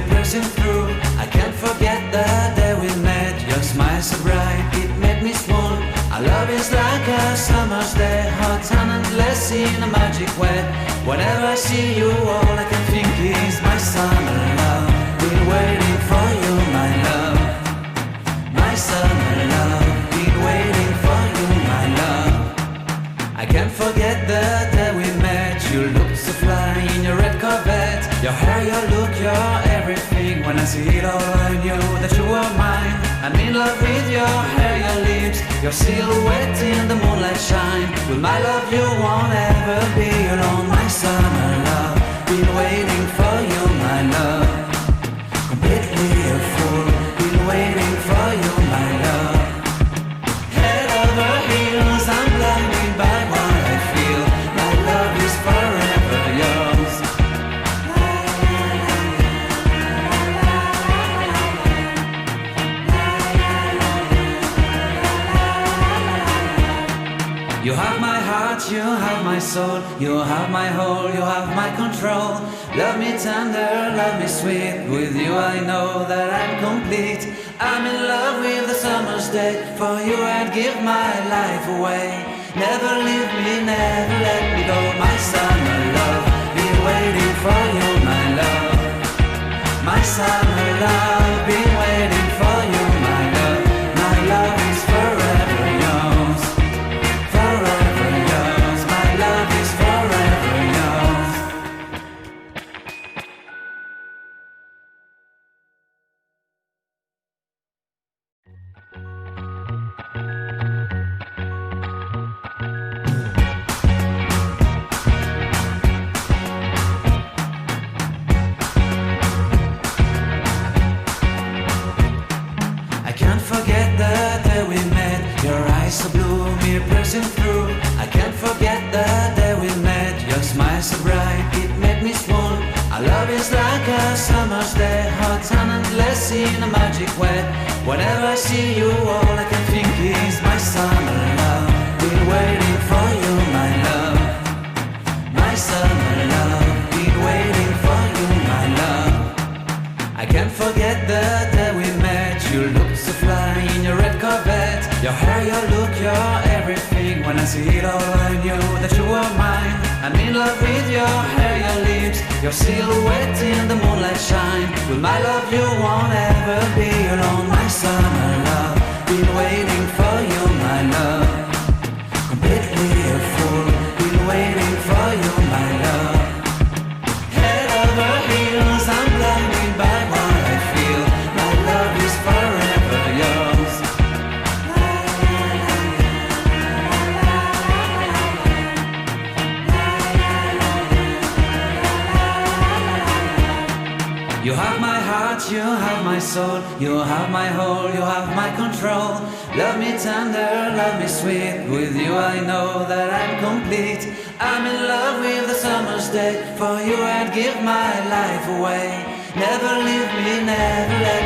piercing through. I can't forget the day we met. Your smile so bright, it made me swoon. Our love is like a summer's day, hot and endless in a magic way. Whenever I see you, all I can think is my summer love. Been waiting for you, my love. My summer love. Been waiting for you, my love. I can't forget the day we met. You looked so fly in your red Corvette. Your hair, your look, your everything. When I see it all, I knew that you were mine. I'm in love with your hair, your lips, your silhouette in the moonlight shine. With my love you won't ever be alone. My summer love, been waiting for you, my love. Completely a fool, been waiting for you, my love. Head over heels, I'm blinded by what I feel. My love is forever yours. You have my heart, you have my soul, you have my whole, you have my control. Love me tender, love me sweet. With you I know that I'm complete. I'm in love with the summer's day. For you I'd give my life away. Never leave me, never let me go. My summer love, been waiting for you, my love. My summer love, been waiting for you, my love. My love is forever yours. Forever yours, my love is forever yours. I can't forget the day we met. Your eyes so blue, me piercing through. I can't forget the day we met. Your smile so bright, it made me swoon. Our love is like a summer's day, hot and endless in a magic way. Whenever I see you, all I can think is my summer love. Been waiting for you, my love. My summer love. Been waiting for you, my love. I can't forget the day we met. You looked so fly in your red Corvette. Your hair, your look, your everything. When I see it all, I knew that you were mine. I'm in love with your hair, your lips, your silhouette in the moonlight shine. With my love you won't ever be alone. My summer love, been waiting for you, my love. Completely a fool, been waiting for you, my love. Head over heels, I'm blinded by what I feel. My love is forever yours. You have my heart, you have my soul, you have my whole, you have my control. Love me tender, love me sweet. With you I know that I'm complete. I'm in love with the summer's day. For you I'd give my life away. Never leave me, never let